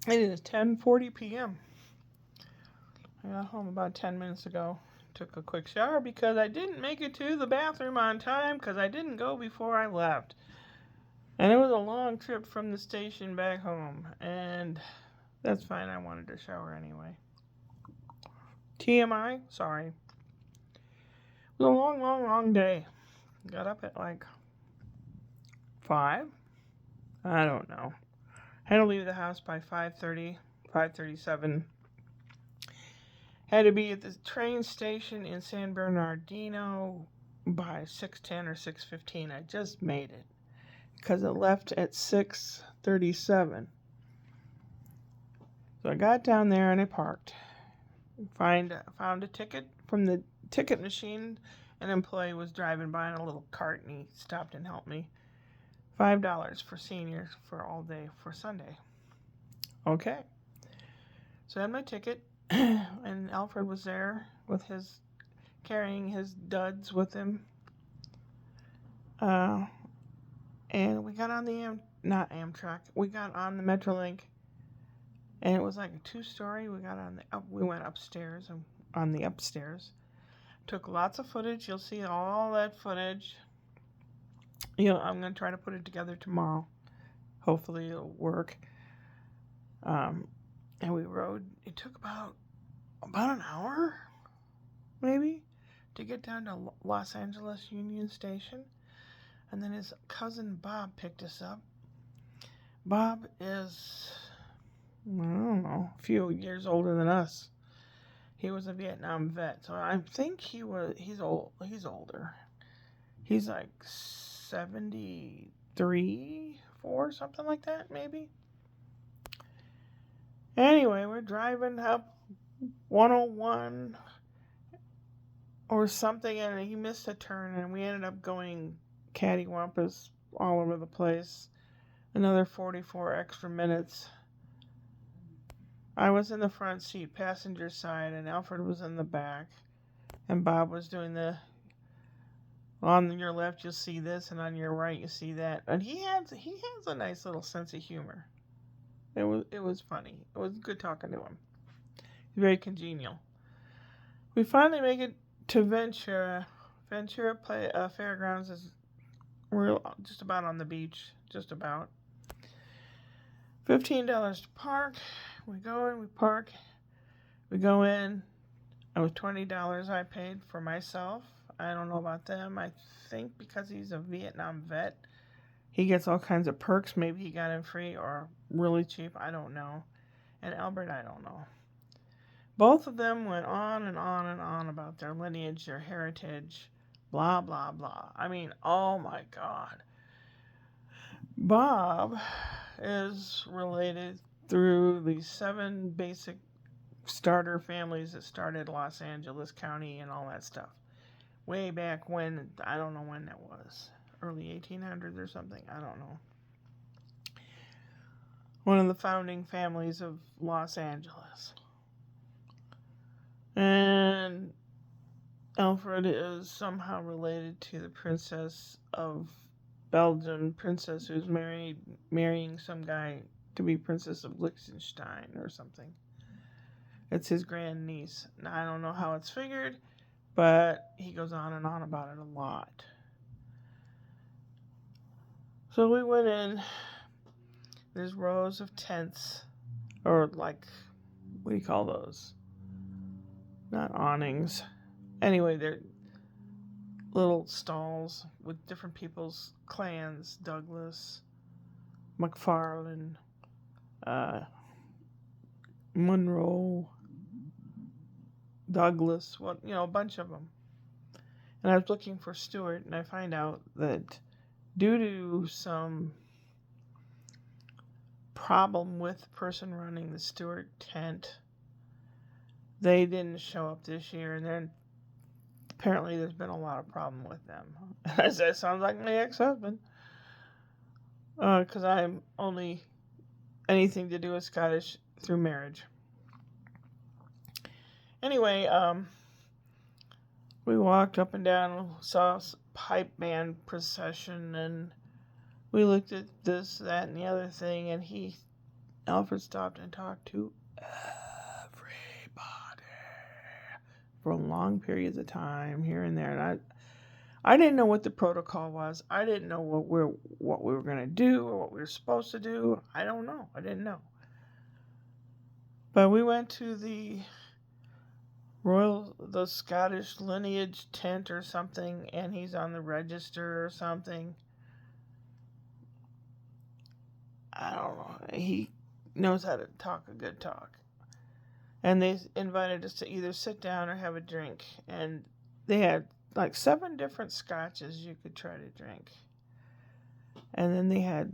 It is 10:40 p.m. I got home about 10 minutes ago. Took a quick shower because I didn't make it to the bathroom on time because I didn't go before I left. And it was a long trip from the station back home. And that's fine. I wanted to shower anyway. TMI? Sorry. It was a long, long, long day. Got up at like 5? I don't know. Had to leave the house by 5:30, 5:37. Had to be at the train station in San Bernardino by 6:10 or 6:15. I just made it because it left at 6:37. So I got down there and I parked. Found a ticket from the ticket machine. An employee was driving by in a little cart and he stopped and helped me. $5 for seniors for all day for Sunday. Okay. So I had my ticket, and Alfred was there with his carrying his duds with him. And we got on the not Amtrak. We got on the Metrolink, and it was like a 2-story. We went upstairs and on the upstairs. Took lots of footage. You'll see all that footage. I'm gonna try to put it together tomorrow. Hopefully it'll work. And we rode. It took about an hour, maybe, to get down to Los Angeles Union Station. And then his cousin Bob picked us up. Bob is, I don't know, a few years older than us. He was a Vietnam vet, so I think he's older. He's like 73, 4, something like that, maybe. Anyway, we're driving up 101 or something, and he missed a turn, and we ended up going cattywampus all over the place. Another 44 extra minutes. I was in the front seat, passenger side, and Alfred was in the back. And Bob was doing on your left you'll see this, and on your right you see that. And he has a nice little sense of humor. It was funny. It was good talking to him. Very congenial. We finally make it to Ventura. Ventura Fairgrounds is just about on the beach, just about. $15 to park. We go in, we park, we go in. It was $20 I paid for myself. I don't know about them. I think because he's a Vietnam vet, he gets all kinds of perks. Maybe he got in free or really cheap. I don't know. And Albert, I don't know. Both of them went on and on and on about their lineage, their heritage, blah, blah, blah. I mean, oh my God. Bob is related through the 7 basic starter families that started Los Angeles County and all that stuff. Way back when, I don't know when that was. Early 1800s or something, I don't know. One of the founding families of Los Angeles. And Alfred is somehow related to the Princess of Belgium, princess who's marrying some guy to be Princess of Liechtenstein or something. It's his grandniece. Now, I don't know how it's figured, but he goes on and on about it a lot. So we went in. There's rows of tents, or like, what do you call those? Not awnings. Anyway, they're little stalls with different people's clans. Douglas, McFarlane, Monroe, Douglas, a bunch of them. And I was looking for Stewart, and I find out that due to some problem with the person running the Stewart tent, they didn't show up this year, and then apparently there's been a lot of problem with them. That sounds like my ex-husband. Because I'm only anything to do with Scottish through marriage. Anyway, we walked up and down, saw a pipe band procession, and we looked at this, that, and the other thing, and he Alfred stopped and talked to everybody for long periods of time here and there. And I didn't know what the protocol was. I didn't know what we were going to do or what we were supposed to do. I don't know. I didn't know. But we went to the Scottish lineage tent or something, and he's on the register or something. I don't know. He knows how to talk a good talk. And they invited us to either sit down or have a drink. And they had like 7 different scotches you could try to drink. And then they had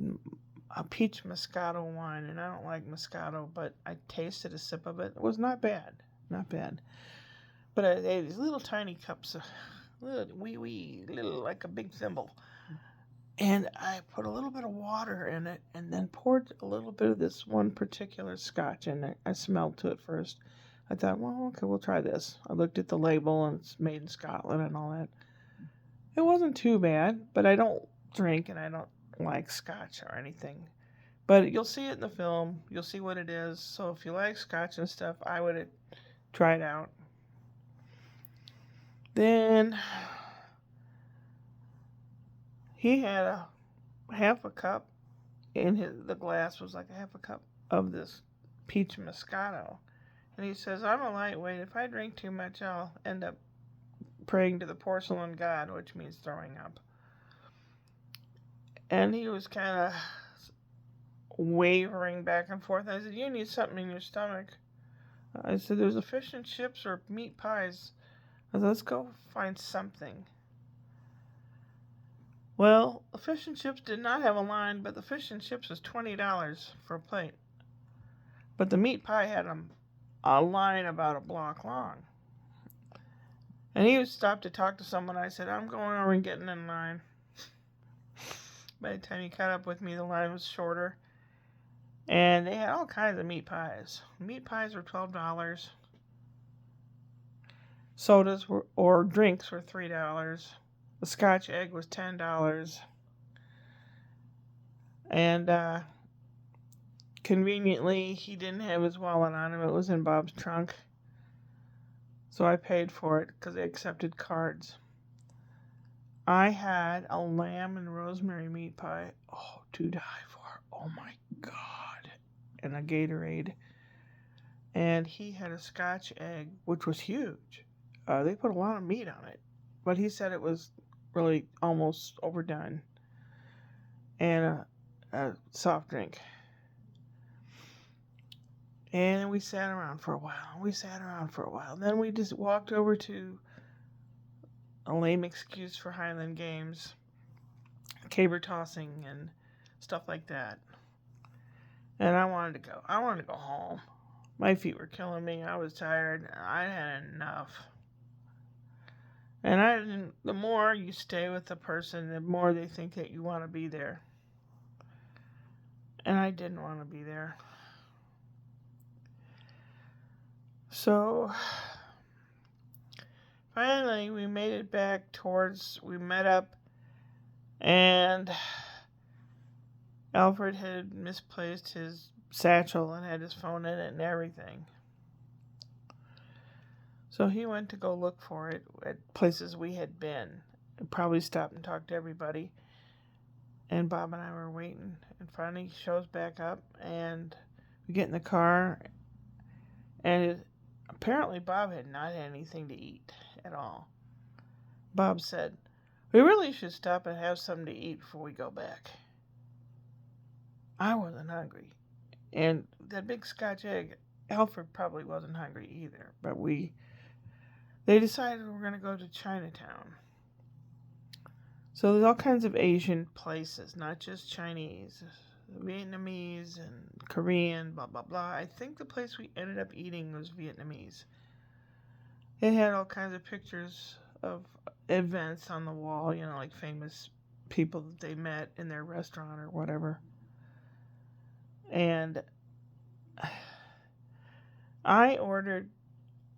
a peach Moscato wine. And I don't like Moscato, but I tasted a sip of it. It was not bad. Not bad. But they had these little tiny cups of little like a big thimble. And I put a little bit of water in it and then poured a little bit of this one particular scotch in it. I smelled to it first. I thought, well, okay, we'll try this. I looked at the label and it's made in Scotland and all that. It wasn't too bad, but I don't drink and I don't like scotch or anything. But you'll see it in the film. You'll see what it is. So if you like scotch and stuff, I would try it out. Then he had a half a cup in the glass was like a half a cup of this peach Moscato. And he says, I'm a lightweight. If I drink too much, I'll end up praying to the porcelain god, which means throwing up. And he was kind of wavering back and forth. I said, you need something in your stomach. I said, there's a fish and chips or meat pies. I said, let's go find something. Well, the fish and chips did not have a line, but the fish and chips was $20 for a plate. But the meat pie had a line about a block long. And he stopped to talk to someone. I said, I'm going over and getting in line. By the time he caught up with me, the line was shorter. And they had all kinds of meat pies. Meat pies were $12. Sodas or drinks were $3. The Scotch egg was $10. And conveniently, he didn't have his wallet on him. It was in Bob's trunk. So I paid for it because they accepted cards. I had a lamb and rosemary meat pie. Oh, to die for. Oh my God. And a Gatorade. And he had a Scotch egg, which was huge. They put a lot of meat on it. But he said it was really almost overdone. And a soft drink. And we sat around for a while. Then we just walked over to a lame excuse for Highland Games, caber tossing and stuff like that. And I wanted to go. I wanted to go home. My feet were killing me. I was tired. I had enough. And the more you stay with the person, the more they think that you want to be there. And I didn't want to be there. So finally, we made it back we met up, and Alfred had misplaced his satchel and had his phone in it and everything. So he went to go look for it at places we had been. And probably stopped and talked to everybody. And Bob and I were waiting. And finally he shows back up and we get in the car. And apparently Bob had not had anything to eat at all. Bob said, we really should stop and have something to eat before we go back. I wasn't hungry. And that big Scotch egg, Alfred probably wasn't hungry either. But they decided we were going to go to Chinatown. So there's all kinds of Asian places, not just Chinese, Vietnamese and Korean, blah, blah, blah. I think the place we ended up eating was Vietnamese. It had all kinds of pictures of events on the wall, like famous people that they met in their restaurant or whatever. And I ordered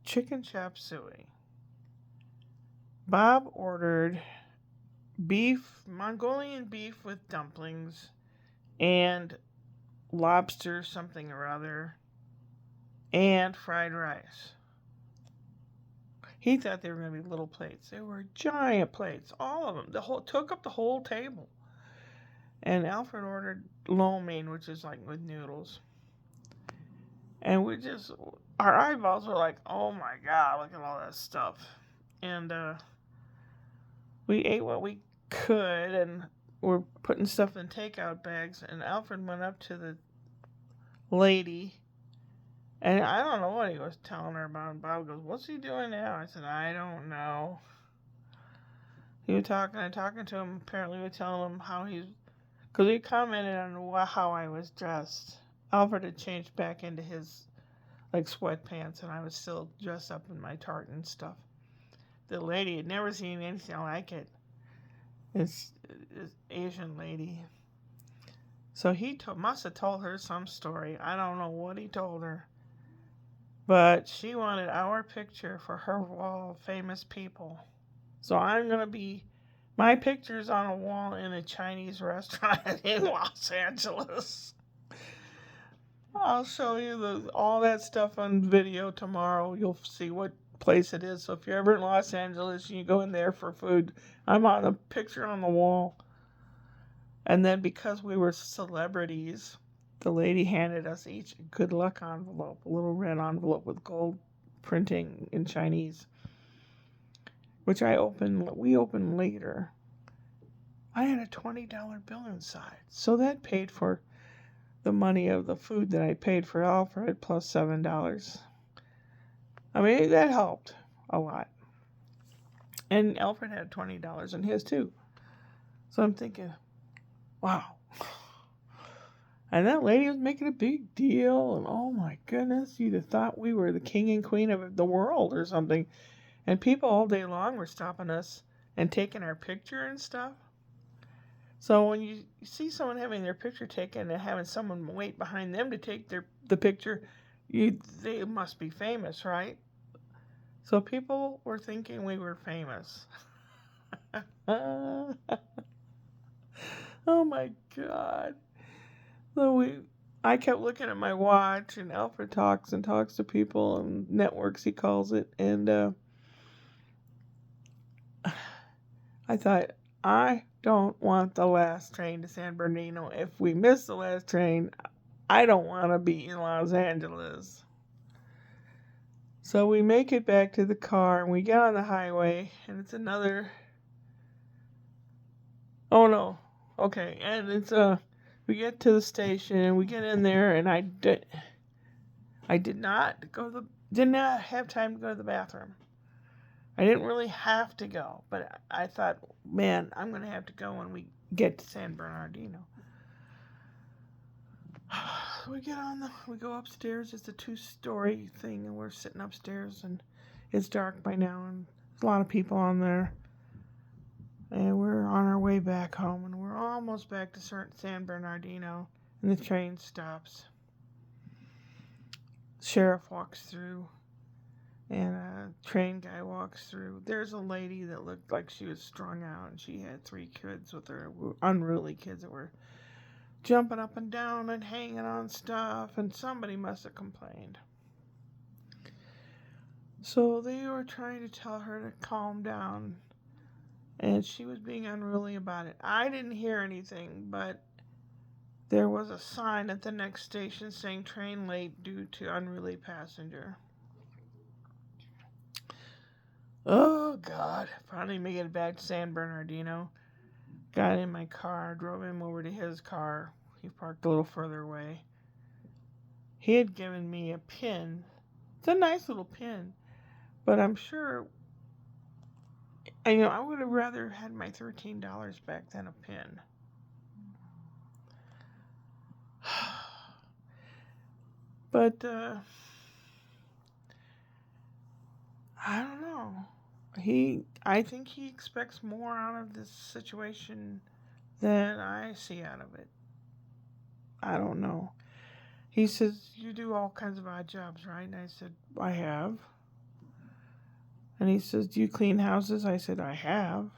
chicken chop suey. Bob ordered Mongolian beef with dumplings and lobster something or other, and fried rice. He thought they were going to be little plates. They were giant plates, all of them. Took up the whole table. And Alfred ordered lo mein, which is like with noodles. And our eyeballs were like, oh my God, look at all that stuff. And we ate what we could, and we're putting stuff in takeout bags. And Alfred went up to the lady, and I don't know what he was telling her about. And Bob goes, what's he doing now? I said, I don't know. He was talking to him. Apparently, we were telling him how he's, because he commented on how I was dressed. Alfred had changed back into his like sweatpants, and I was still dressed up in my tartan stuff. The lady had never seen anything like it. It's Asian lady. So he must have told her some story. I don't know what he told her. But she wanted our picture for her wall of famous people. So I'm going to be, my picture's on a wall in a Chinese restaurant in Los Angeles. I'll show you all that stuff on video tomorrow. You'll see what place it is. So if you're ever in Los Angeles and you go in there for food, I'm on a picture on the wall. And then because we were celebrities, the lady handed us each a good luck envelope, a little red envelope with gold printing in Chinese, which we opened later. I had a $20 bill inside. So that paid for the money of the food that I paid for Alfred plus $7. I mean, that helped a lot. And Alfred had $20 in his too. So I'm thinking, wow. And that lady was making a big deal. And oh my goodness, you'd have thought we were the king and queen of the world or something. And people all day long were stopping us and taking our picture and stuff. So when you see someone having their picture taken and having someone wait behind them to take the picture, they must be famous, right? So people were thinking we were famous. Oh my God. So I kept looking at my watch, and Alfred talks to people and networks, he calls it. And I thought, I don't want the last train to San Bernardino. If we miss the last train, I don't want to be in Los Angeles. So we make it back to the car, and we get on the highway, and it's another... Oh, no. Okay, and it's... We get to the station, and we get in there, and I did not have time to go to the bathroom. I didn't really have to go, but I thought, man, I'm going to have to go when we get to San Bernardino. We go upstairs. It's a 2-story thing, and we're sitting upstairs, and it's dark by now, and there's a lot of people on there. And we're on our way back home, and we're almost back to San Bernardino, and the train stops. Sheriff walks through, and a train guy walks through. There's a lady that looked like she was strung out, and she had 3 kids with her, unruly kids that were jumping up and down and hanging on stuff, and somebody must have complained. So they were trying to tell her to calm down, and she was being unruly about it. I didn't hear anything, but there was a sign at the next station saying train late due to unruly passenger. Oh, God. Finally made it back to San Bernardino. Got in my car, drove him over to his car. He parked a little further away. He had given me a pin. It's a nice little pin. But I'm sure, I would have rather had my $13 back than a pin. But, I don't know. I think he expects more out of this situation than I see out of it. I don't know. He says, you do all kinds of odd jobs, right? And I said, I have. And he says, do you clean houses? I said, I have.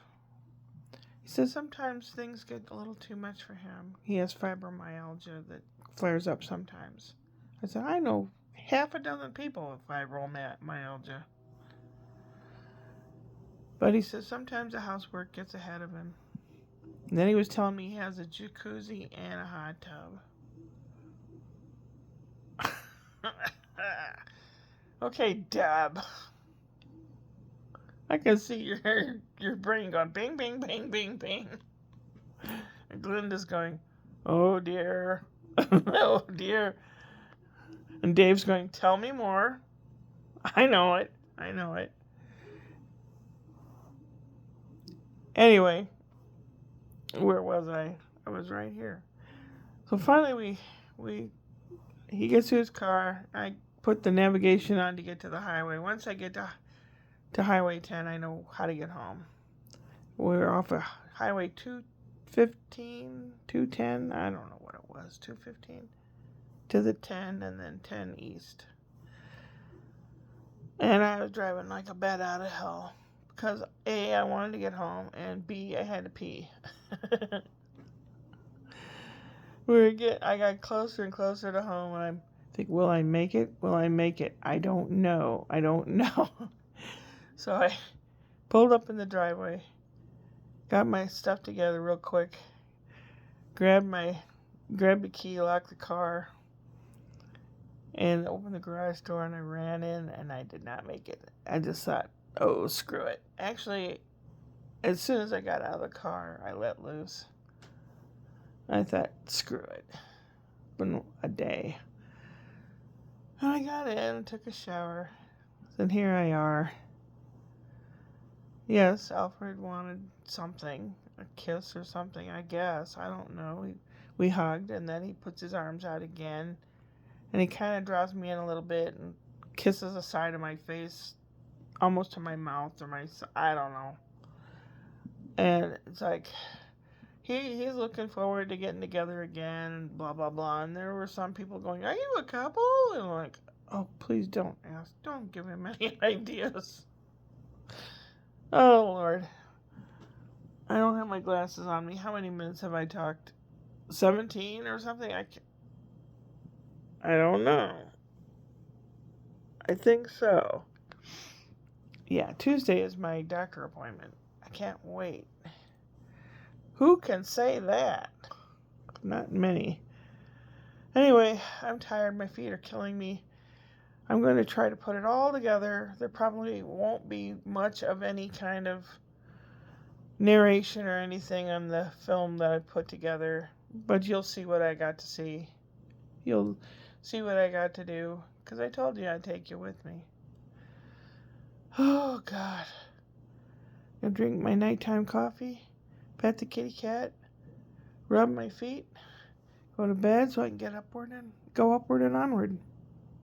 He says, sometimes things get a little too much for him. He has fibromyalgia that flares up sometimes. I said, I know half a dozen people with fibromyalgia. But he says sometimes the housework gets ahead of him. And then he was telling me he has a jacuzzi and a hot tub. Okay, Deb. I can see your brain going bing, bing, bing, bing, bing. And Glinda's going, oh dear. Oh dear. And Dave's going, tell me more. I know it. I know it. Anyway, where was I? I was right here. So finally he gets to his car. I put the navigation on to get to the highway. Once I get to Highway 10, I know how to get home. We're off of Highway 215, 210, I don't know what it was, 215, to the 10 and then 10 east. And I was driving like a bat out of hell because A, I wanted to get home, and B, I had to pee. I got closer and closer to home, and I think, will I make it? Will I make it? I don't know. I don't know. So I pulled up in the driveway, got my stuff together real quick, grabbed the key, locked the car, and opened the garage door, and I ran in, and I did not make it. I just thought, oh, screw it. Actually, as soon as I got out of the car, I let loose. I thought, screw it. It's been a day. And I got in and took a shower. And here I are. Yes, Alfred wanted something, a kiss or something, I guess. I don't know. We hugged, and then he puts his arms out again, and he kind of draws me in a little bit and kisses the side of my face, almost to my mouth or I don't know. And it's like, he's looking forward to getting together again, and blah, blah, blah. And there were some people going, are you a couple? And I'm like, oh, please don't ask. Don't give him any ideas. Oh, Lord. I don't have my glasses on me. How many minutes have I talked? 17 or something? I don't know. I think so. Yeah, Tuesday is my doctor appointment. I can't wait. Who can say that? Not many. Anyway, I'm tired. My feet are killing me. I'm going to try to put it all together. There probably won't be much of any kind of narration or anything on the film that I put together, but you'll see what I got to see. You'll see what I got to do, because I told you I'd take you with me. Oh, God. I'll drink my nighttime coffee, pet the kitty cat, rub my feet, go to bed so I can go upward and onward.